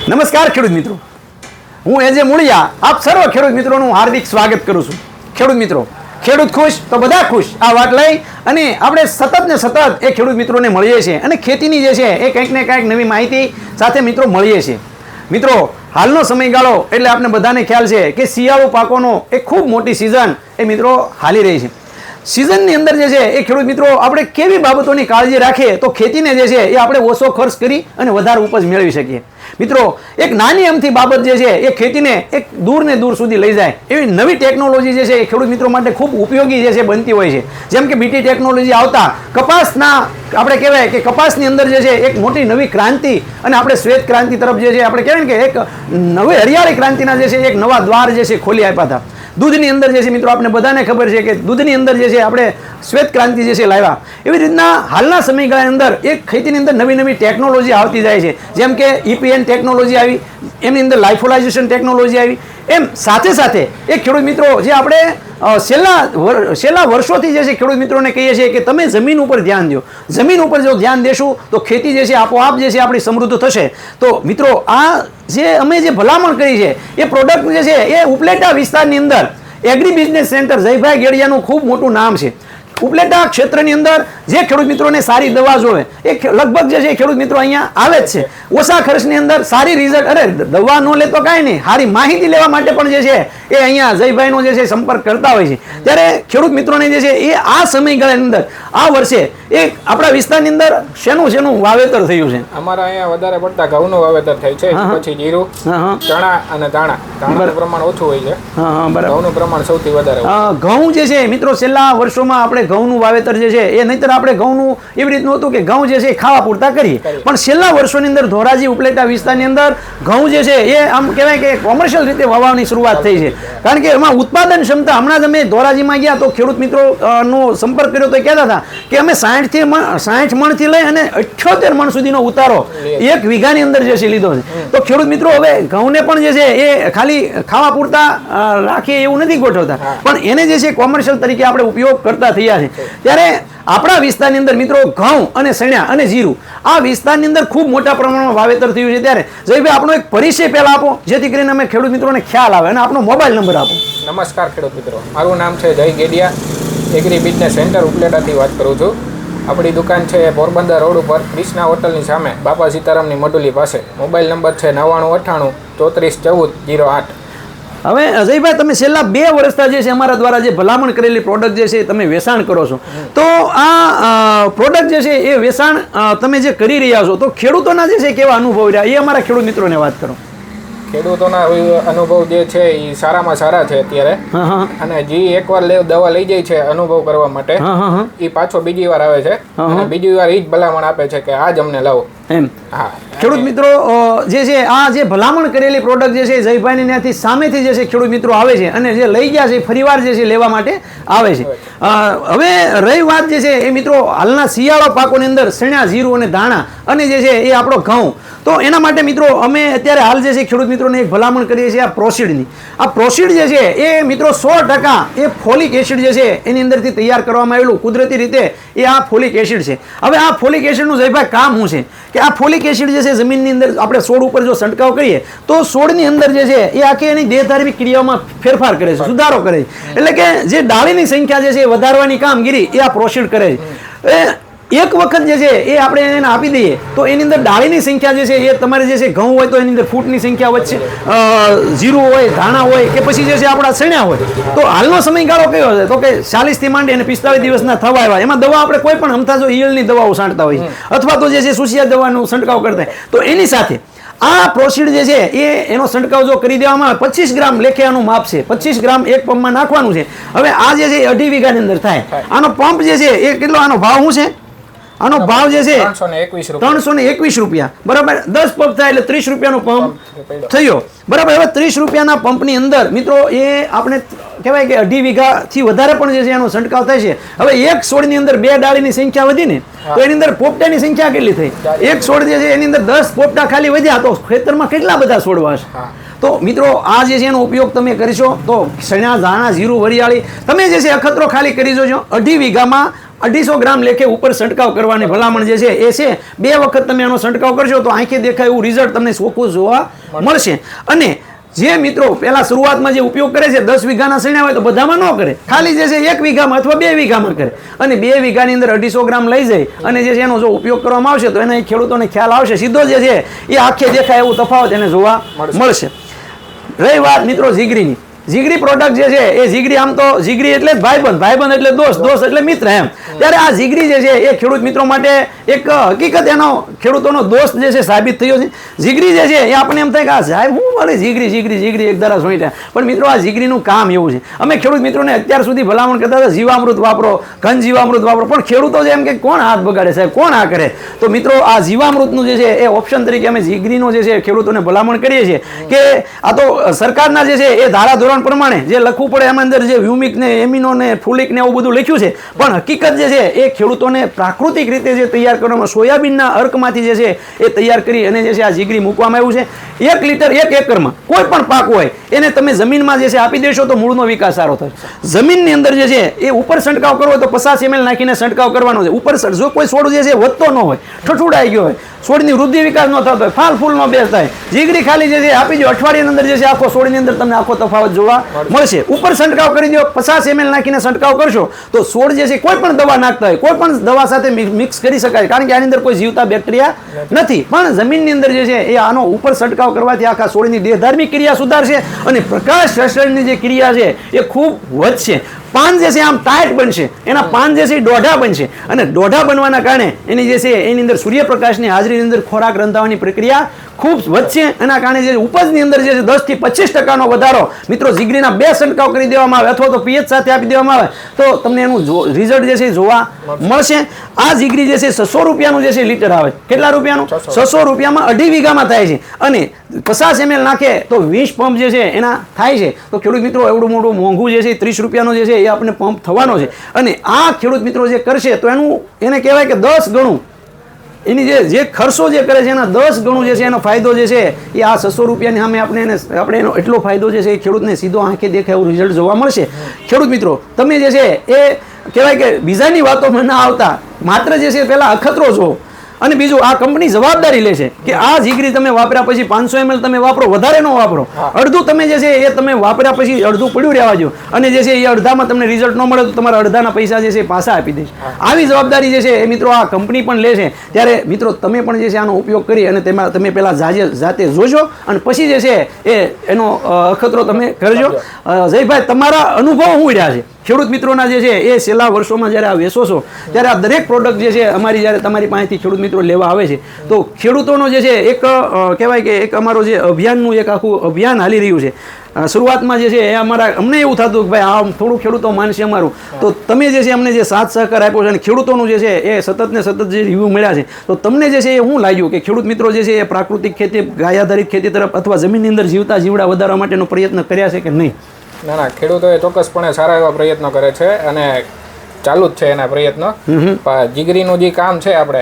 નમસ્કાર ખેડૂત મિત્રો, હું એજે મૂળિયા આપ સર્વ ખેડૂત મિત્રોનું હાર્દિક સ્વાગત કરું છું. ખેડૂત મિત્રો, ખેડૂત ખુશ તો બધા ખુશ, આ વાત લઈ અને આપણે સતત ને સતત એ ખેડૂત મિત્રોને મળીએ છીએ અને ખેતીની જે છે એ કંઈક ને કંઈક નવી માહિતી સાથે મિત્રો મળીએ છીએ. મિત્રો, હાલનો સમયગાળો એટલે આપણે બધાને ખ્યાલ છે કે શિયાળુ પાકોનો એક ખૂબ મોટી સિઝન એ મિત્રો હાલી રહી છે. સિઝનની અંદર જે છે એ ખેડૂત મિત્રો આપણે કેવી બાબતોની કાળજી રાખીએ તો ખેતીને જે છે એ આપણે ઓછો ખર્ચ કરી અને વધારે ઉપજ મેળવી શકીએ. મિત્રો, એક નાની અમથી બાબત જે છે એ ખેતીને એક દૂર ને દૂર સુધી લઈ જાય એવી નવી ટેકનોલોજી જે છે એ ખેડૂત મિત્રો માટે ખૂબ ઉપયોગી જે છે બનતી હોય છે. જેમ કે બીટી ટેકનોલોજી આવતા કપાસના આપણે કહેવાય કે કપાસની અંદર જે છે એક મોટી નવી ક્રાંતિ અને આપણે શ્વેત ક્રાંતિ તરફ જે છે આપણે કહેવાય કે એક નવી હરિયાળી ક્રાંતિના જે છે એક નવા દ્વાર જે છે ખોલી આપ્યા હતા. દૂધની અંદર જે છે મિત્રો આપણે બધાને ખબર છે કે દૂધની અંદર જે છે આપણે શ્વેત ક્રાંતિ જે છે લાવ્યા. એવી રીતના હાલના સમયગાળાની અંદર એક ખેતીની અંદર નવી નવી ટેકનોલોજી આવતી જાય છે. જેમ કે EPN ટેકનોલોજી આવી, એની અંદર લાઇફોલાઇઝેશન ટેકનોલોજી આવી. એમ સાથે સાથે એક ખેડૂત મિત્રો જે આપણે છેલ્લા વર્ષોથી જે છે ખેડૂત મિત્રોને કહીએ છીએ કે તમે જમીન ઉપર ધ્યાન દો. જમીન ઉપર જો ધ્યાન દેશું તો ખેતી જે છે આપોઆપ જે છે આપણી સમૃદ્ધ થશે. તો મિત્રો, આ જે અમે જે ભલામણ કરી છે એ પ્રોડક્ટ જે છે એ ઉપલેટા વિસ્તારની અંદર એગ્રી બિઝનેસ સેન્ટર જયભાઈ ગેડિયાનું ખૂબ મોટું નામ છે. ઉપલેટા ક્ષેત્રની અંદર જે ખેડૂત મિત્રોને સારી દવા જોવે એ લગભગ જે છે ખેડૂત મિત્રો અહીંયા આવે જ છે. ઓછા ખર્ચની અંદર સારી રિઝલ્ટ, અરે દવા ન લે તો કાંઈ નહીં, સારી માહિતી લેવા માટે પણ જે છે એ અહીંયા જયભાઈનો જે છે સંપર્ક કરતા હોય છે. ત્યારે ખેડૂત મિત્રોને જે છે એ આ સમયગાળાની અંદર આ વર્ષે એ આપણા વિસ્તારની અંદર શેનું વાવેતર થયું છે? અમારા અહીંયા વધારે પડતા ઘઉંનું વાવેતર થાય છે, પછી જીરું, ચણા અને દાણા. દાણાનું પ્રમાણ ઓછું હોય છે, ઘઉંનું પ્રમાણ સૌથી વધારે. ઘઉં જે છે મિત્રો છેલ્લા વર્ષોમાં આપણે ઘઉંનું વાવેતર જે છે એ નહીતર આપણે ઘઉંનું એવી રીતનું હતું કે ઘઉં જે છે એ ખાવા પૂરતા કરીએ, પણ છેલ્લા વર્ષોની અંદર ધોરાજી ઉપલેટા વિસ્તારની અંદર ઘઉં જે છે એ આમ કહેવાય કે કોમર્શિયલ રીતે વાવવાની શરૂઆત થઈ છે. કારણ કે એમાં ઉત્પાદન ક્ષમતા, હમણાં જ અમે ધોરાજીમાં ગયા તો ખેડૂત મિત્રો નો સંપર્ક કર્યો તો કહેતા હતા કે અમે 60 મણથી લઈ અને 78 મણ સુધીનો ઉતારો એક વીઘાની અંદર જે છે લીધો છે. તો ખેડૂત મિત્રો હવે ઘઉંને પણ જે છે એ ખાલી ખાવા પૂરતા રાખીએ એવું નથી ગોઠવતા, પણ એને જે છે કોમર્શિયલ તરીકે આપણે ઉપયોગ કરતા થયા છે. ત્યારે આપણા વિસ્તારની અંદર મિત્રો ઘઉં અને સણ્યા અને જીરું આ વિસ્તારની અંદર ખૂબ મોટા પ્રમાણમાં વાવેતર થયું છે. ત્યારે જયભાઈ આપણો એક પરિચય પહેલા આપો જેથી કરીને અમે ખેડૂત મિત્રોને ખ્યાલ આવે, અને આપણો મોબાઈલ નંબર આપો. નમસ્કાર ખેડૂત મિત્રો, મારું નામ છે જય ગેડિયા, એગ્રી બિઝનેસ સેન્ટર ઉપલેટાથી વાત કરું છું. આપણી દુકાન છે પોરબંદર રોડ ઉપર ક્રિષ્ના હોટલની સામે બાપા સીતારામની મડુલી પાસે. મોબાઈલ નંબર છે 9998 3414 08. હવે અજયભાઈ, તમે છેલ્લા 2 વર્ષથી જે છે અમારા દ્વારા જે ભલામણ કરેલી પ્રોડક્ટ જે છે તમે વેચાણ કરો છો, તો આ પ્રોડક્ટ જે છે એ વેચાણ તમે જે કરી રહ્યા છો તો ખેડૂતોના જે છે કેવા અનુભવ રહ્યા એ અમારા ખેડૂત મિત્રોને વાત કરો. ખેડૂતોના અનુભવ જે છે એ સારામાં સારા છે અત્યારે, અને જે એકવાર દવા લઈ જાય છે અનુભવ કરવા માટે એ પાછો બીજી વાર આવે છે અને બીજી વાર એ જ ભલામણ આપે છે કે આ જ અમને લાવો એમ. હા, ખેડૂત મિત્રો જે છે આ જે ભલામણ કરેલી પ્રોડક્ટ જે છે જયભાઈની ત્યાંથી સામેથી જે છે ખેડૂત મિત્રો આવે છે અને જે લઈ ગયા છે ફરીવાર જે છે લેવા માટે આવે છે. હવે રહી વાત જે છે એ મિત્રો હાલના શિયાળા પાકોની અંદર સણ્યા, જીરું અને દાણા અને જે છે એ આપણો ઘઉં, તો એના માટે મિત્રો અમે અત્યારે હાલ જે છે ખેડૂત મિત્રોને એક ભલામણ કરીએ છીએ આ પ્રોસીડની. આ પ્રોસીડ જે છે એ મિત્રો 100% એ ફોલિક એસિડ જે છે એની અંદરથી તૈયાર કરવામાં આવેલું કુદરતી રીતે એ આ ફોલિક એસિડ છે. હવે આ ફોલિક એસિડનું જયભાઈ કામ શું છે કે આ ફોલિક એસિડ જે છે જમીનની અંદર આપણે છોડ ઉપર જો છંટકાવ કરીએ તો છોડની અંદર જે છે એ આખી એની દેહધાર્મિક ક્રિયાઓમાં ફેરફાર કરે છે, સુધારો કરે છે. એટલે કે જે ડાળીની સંખ્યા જે છે એ વધારવાની કામગીરી એ આ પ્રોસીડ કરે છે. એક વખત જે છે એ આપણે એને આપી દઈએ તો એની અંદર ડાળીની સંખ્યા જે છે એ તમારે જે છે ઘઉં હોય તો એની અંદર ફૂટની સંખ્યા વચ્ચે, જીરું હોય, ધાણા હોય કે પછી જે છે આપણા સણ્યા હોય, તો હાલનો સમયગાળો કયો છે તો કે 40 થી માંડી અને 45 દિવસના થવા આવ્યા. એમાં દવા આપણે કોઈ પણ અમથા જો ઈયળની દવાઓ છાંટતા હોય છે અથવા તો જે છે સુસિયા દવાનો છંટકાવ કરતા હોય તો એની સાથે આ પ્રોસીડ જે છે એ એનો છંટકાવ જો કરી દેવામાં આવે 25 ગ્રામ લેખે આનું માપ છે, 25 ગ્રામ એક પંપમાં નાખવાનું છે. હવે આ જે છે 2.5 વીઘાની અંદર થાય. આનો પંપ જે છે એ કેટલો, આનો ભાવ શું છે? આનો ભાવ જે છે 321 રૂપિયા, બરાબર. 10 પંપ થાય એટલે 30 રૂપિયાનો પંપ થયો, બરાબર. હવે 30 રૂપિયાના પંપની અંદર મિત્રો એ આપણે કહેવાય કે 2.5 વીઘાથી વધારે પણ જે છે એનો છંટકાવ થાય છે. હવે એક છોડની અંદર 2 ડાળીની સંખ્યા વધી ને તો એની અંદર પોપટાની સંખ્યા કેટલી થઈ? એક છોડ જે છે એની અંદર 10 પોપટા ખાલી વધ્યા તો ખેતરમાં કેટલા બધા છોડવા હશે? તો મિત્રો આ જે છે એનો ઉપયોગ તમે કરીશો તો સણ્યા, ધાણા, જીરું, વરિયાળી તમે જે છે અખતરો ખાલી કરી જોજો. 2.5 વીઘામાં 250 ગ્રામ લેખે ઉપર છંટકાવ કરવાની ભલામણ જે છે એ છે. 2 વખત તમે આનો છંટકાવ કરશો તો આંખે દેખાય એવું રિઝલ્ટ તમને ચોખ્ખું જોવા મળશે. અને જે મિત્રો પહેલા શરૂઆતમાં જે ઉપયોગ કરે છે 10 વીઘાના સણ્યા હોય તો બધામાં ન કરે, ખાલી જે છે 1 વીઘામાં અથવા 2 વીઘામાં કરે અને 2 વીઘાની અંદર 250 ગ્રામ લઈ જાય અને જે છે એનો જો ઉપયોગ કરવામાં આવશે તો એને ખેડૂતોને ખ્યાલ આવશે, સીધો જે છે એ આંખે દેખાય એવું તફાવત એને જોવા મળશે. રહી વાત મિત્રો જીગરીની, જીગરી પ્રોડક્ટ જે છે એ જીગરી, આમ તો જીગરી એટલે ભાઈબંધ, ભાઈબંધ એટલે દોસ્ત, દોસ્ત એટલે મિત્ર એમ. ત્યારે આ જીગરી જે છે એ ખેડૂત મિત્રો માટે એક હકીકત એનો ખેડૂતોનો દોસ્ત જે છે સાબિત થયો છે. જીગરી જે છે એ આપણને એમ થાય કે આ સાહેબ શું મળે જીગરી જીગરી જીગરી એક ધારા સોઈટા, પણ મિત્રો આ જીગરીનું કામ એવું છે. અમે ખેડૂત મિત્રોને અત્યાર સુધી ભલામણ કરતા હતા જીવામૃત વાપરો, ઘન જીવામૃત વાપરો, પણ ખેડૂતો જે એમ કે કોણ હાથ બગાડે સાહેબ, કોણ આ કરે? તો મિત્રો આ જીવામૃતનું જે છે એ ઓપ્શન તરીકે અમે જીગરીનો જે છે ખેડૂતોને ભલામણ કરીએ છીએ કે આ તો સરકારના જે છે એ ધારાધોરણ પ્રમાણે જે લખવું પડે એમાં અંદર જે હ્યુમિક ને એમિનો ને ફુલિક ને એવું બધું લખ્યું છે, પણ હકીકત જે છે એ ખેડૂતોને પ્રાકૃતિક રીતે જે તૈયાર કરવામાં સોયાબીનના અર્કમાંથી જે છે એ તૈયાર કરી અને જે છે આ જીગરી મૂકવામાં આવ્યું છે. 1 લીટર 1 એકરમાં કોઈ પણ પાક હોય એને તમે જમીનમાં જે છે આપી દેશો તો મૂળનો વિકાસ સારો થશે. જમીનની અંદર જે છે એ ઉપર છંટકાવ કરવો હોય તો 50 ml નાખીને છંટકાવ કરવાનો છે. ઉપર જો કોઈ છોડ જે છે વધતો ન હોય, ઠઠુડાઈ ગયો હોય, છોડની વૃદ્ધિ વિકાસ ન થતો હોય, ફાલ ફૂલ નો બેસ થાય, જીગરી ખાલી જે છે આપી દો, અઠવાડિયાની અંદર જે છે આખો છોડની અંદર તમને આખો તફાવત જોવા મળશે. ઉપર છંટકાવ કરી દો, 50 ml નાખીને છંટકાવ કરશો તો છોડ જે છે કોઈ પણ દવા નાખતા હોય, કોઈ પણ દવા સાથે મિક્સ કરી શકાય, કારણ કે આની અંદર કોઈ જીવતા બેક્ટેરિયા નથી. પણ જમીનની અંદર જે છે એ આનો ઉપર છંટકાવ કરવાથી આખા છોડની દેહધાર્મિક ક્રિયા સુધારશે અને પ્રકાશ સંશ્લેષણની જે ક્રિયા છે એ ખૂબ વધશે. પાન જે છે આમ ટાઈટ બનશે, એના પાન જે છે એ દોઢા બનશે અને દોઢા બનવાના કારણે એની જે છે એની અંદર સૂર્યપ્રકાશની હાજરીની અંદર ખોરાક રંધાવાની પ્રક્રિયા ખૂબ વધશે. એના કારણે જે ઉપજની અંદર જે છે 10 થી 25% વધારો મિત્રો જીગરીના 2 છંટકાવ કરી દેવામાં આવે અથવા તો પીએચ સાથે આપી દેવામાં આવે તો તમને એનું રિઝલ્ટ જે છે જોવા મળશે. આ જીગરી જે છે 600 રૂપિયાનું જે છે લીટર આવે. કેટલા રૂપિયાનું? 600 રૂપિયામાં 2.5 વીઘામાં થાય છે અને 50 ml નાખે તો 20 પંપ જે છે એના થાય છે. તો ખેડૂત મિત્રો એવડું મોટું મોંઘું જે છે 30 રૂપિયાનો જે છે એ આપણે પંપ થવાનો છે અને આ ખેડૂત મિત્રો જે કરશે તો એને કહેવાય કે 10 ગણું એની જે ખર્ચો જે કરે છે એના 10 ગણું જે છે એનો ફાયદો જે છે એ આ 600 રૂપિયાની સામે આપણે એનો એટલો ફાયદો જે છે એ ખેડૂતને સીધો આંખે દેખાય એવું રિઝલ્ટ જોવા મળશે. ખેડૂત મિત્રો તમે જે છે એ કહેવાય કે બીજાની વાતોમાં ના આવતા માત્ર જે છે પહેલાં અખતરો જોવો અને બીજું આ કંપની જવાબદારી લે છે કે આ જીગરી તમે વાપર્યા પછી 500 ml તમે વાપરો, વધારે ન વાપરો. અડધું તમે જે છે એ તમે વાપર્યા પછી અડધું પડ્યું રહેવા દો અને જે છે એ અડધામાં તમને રિઝલ્ટ ન મળે તો તમારા અડધાના પૈસા જે છે પાછા આપી દેશે. આવી જવાબદારી જે છે એ મિત્રો આ કંપની પણ લે છે. ત્યારે મિત્રો તમે પણ જે છે આનો ઉપયોગ કરી અને તેમાં તમે પહેલાં જાતે જોજો અને પછી જે છે એનો અખતરો તમે કરજો. જયભાઈ તમારા અનુભવ શું રહ્યા છે ખેડૂત મિત્રોના જે છે એ છેલ્લા વર્ષોમાં જ્યારે આ વેચો છો ત્યારે આ દરેક પ્રોડક્ટ જે છે અમારી જ્યારે તમારી પાસેથી ખેડૂત મિત્રો લેવા આવે છે તો ખેડૂતોનો જે છે એક કહેવાય કે એક અમારો જે અભિયાનનું એક આખું અભિયાન હાલી રહ્યું છે. શરૂઆતમાં જે છે એ અમને એવું થતું કે ભાઈ આ થોડું ખેડૂતો માનશે અમારું, તો તમે જે છે અમને જે સાથ સહકાર આપ્યો છે અને ખેડૂતોનું જે છે એ સતત ને સતત જે રિવ્યૂ મળ્યા છે તો તમને જે છે એ શું લાગ્યું કે ખેડૂત મિત્રો જે છે એ પ્રાકૃતિક ખેતી, ગાય આધારિત ખેતી તરફ અથવા જમીનની અંદર જીવતા જીવડા વધારવા માટેનો પ્રયત્ન કર્યા છે કે નહીં? ના, ખેડૂતોએ ચોક્કસપણે સારા એવા પ્રયત્નો કરે છે અને ચાલુ જ છે એના પ્રયત્નો. જીગરીનું જે કામ છે આપણે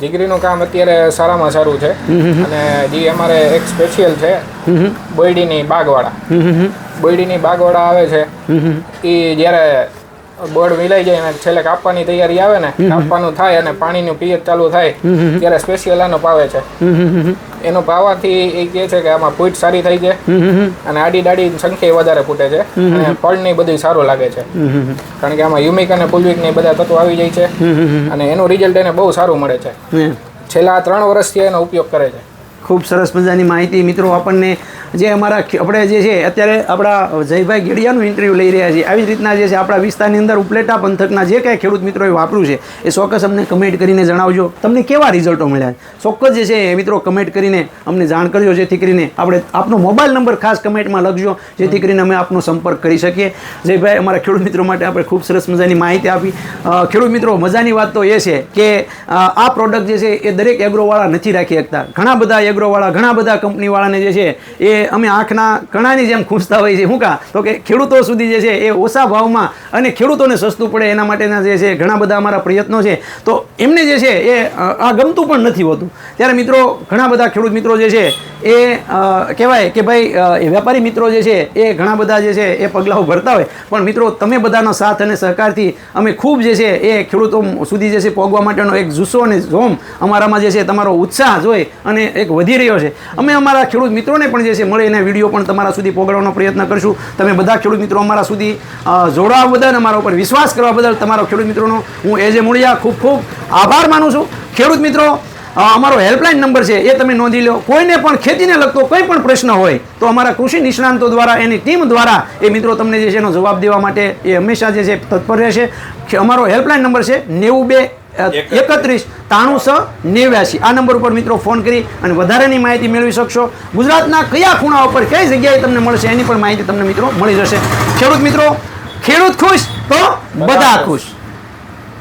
જીગરીનું કામ અત્યારે સારામાં સારું છે અને જે અમારે એક સ્પેશિયલ છે બોયડીની બાગવાળા આવે છે એ જ્યારે બોર્ડ મિલાઈ જાય અને છેલ્લે કાપવાની તૈયારી આવે ને, કાપવાનું થાય અને પાણીનું પિયત ચાલુ થાય ત્યારે સ્પેશિયલ આનો પાવે છે. એનો પાવાથી એ કહે છે કે આમાં ફૂટ સારી થઈ છે અને આડી દાડી સંખ્યા વધારે ફૂટે છે અને ફળની બધી સારું લાગે છે કારણ કે આમાં યુમિક અને પુલવિક ને બધા તત્વો આવી જાય છે અને એનું રિઝલ્ટ એને બહુ સારું મળે છે. છેલ્લા 3 વર્ષથી એનો ઉપયોગ કરે છે. ખૂબ સરસ મજાની માહિતી મિત્રો આપણને જે આપણે જે છે અત્યારે આપણા જયભાઈ ગેડિયાનું ઇન્ટરવ્યૂ લઈ રહ્યા છીએ. આવી જ રીતના જે છે આપણા વિસ્તારની અંદર ઉપલેટા પંથકના જે કાંઈ ખેડૂત મિત્રોએ વાપર્યું છે એ ચોક્કસ અમને કમેન્ટ કરીને જણાવજો તમને કેવા રિઝલ્ટો મળ્યા. ચોક્કસ જે છે એ મિત્રો કમેન્ટ કરીને અમને જાણ કરજો જેથી કરીને આપણે આપનો મોબાઈલ નંબર ખાસ કમેન્ટમાં લખજો જેથી કરીને અમે આપનો સંપર્ક કરી શકીએ. જયભાઈ અમારા ખેડૂત મિત્રો માટે આપણે ખૂબ સરસ મજાની માહિતી આપી. ખેડૂત મિત્રો મજાની વાત તો એ છે કે આ પ્રોડક્ટ જે છે એ દરેક એગ્રોવાળા નથી રાખી શકતા. ઘણા બધા એગ્રોવાળા ઘણા બધા કંપનીવાળાને જે છે એ અમે આંખના કણાની જેમ ખૂંચતા હોઈએ છીએ. શું કાં તો કે ખેડૂતો સુધી જે છે એ ઓછા ભાવમાં અને ખેડૂતોને સસ્તું પડે એના માટેના જે છે ઘણા બધા અમારા પ્રયત્નો છે. તો એમને જે છે એ આ ગમતું પણ નથી હોતું. ત્યારે મિત્રો ઘણા બધા ખેડૂત મિત્રો જે છે એ કહેવાય કે ભાઈ એ વેપારી મિત્રો જે છે એ ઘણા બધા જે છે એ પગલાઓ ભરતા હોય, પણ મિત્રો તમે બધાનો સાથ અને સહકારથી અમે ખૂબ જે છે એ ખેડૂતો સુધી જે છે પહોંચવા માટેનો એક જુસ્સો અને જોમ અમારામાં જે છે તમારો ઉત્સાહ જોઈ અને એક વધી રહ્યો છે. અમે અમારા ખેડૂત મિત્રોને પણ જે છે મળીને વિડીયો પણ તમારા સુધી પહોંચાડવાનો પ્રયત્ન કરશું. તમે બધા ખેડૂત મિત્રો અમારા સુધી જોડાવા બદલ, અમારા ઉપર વિશ્વાસ કરવા બદલ તમારો ખેડૂત મિત્રોનો હું એજ મૂળિયા ખૂબ ખૂબ આભાર માનું છું. ખેડૂત મિત્રો, અમારો હેલ્પલાઇન નંબર છે એ તમે નોંધી લો. કોઈને પણ ખેતીને લગતો કોઈ પણ પ્રશ્ન હોય તો અમારા કૃષિ નિષ્ણાંતો દ્વારા, એની ટીમ દ્વારા એ મિત્રો તમને જે છે એનો જવાબ દેવા માટે એ હંમેશા જે છે તત્પર રહેશે. અમારો હેલ્પલાઇન નંબર છે 92 31 93 89. આ નંબર ઉપર મિત્રો ફોન કરી અને વધારેની માહિતી મેળવી શકશો. ગુજરાતના કયા ખૂણા ઉપર કઈ જગ્યાએ તમને મળશે એની પણ માહિતી તમને મિત્રો મળી જશે. ખેડૂત મિત્રો, ખેડૂત ખુશ તો બધા ખુશ.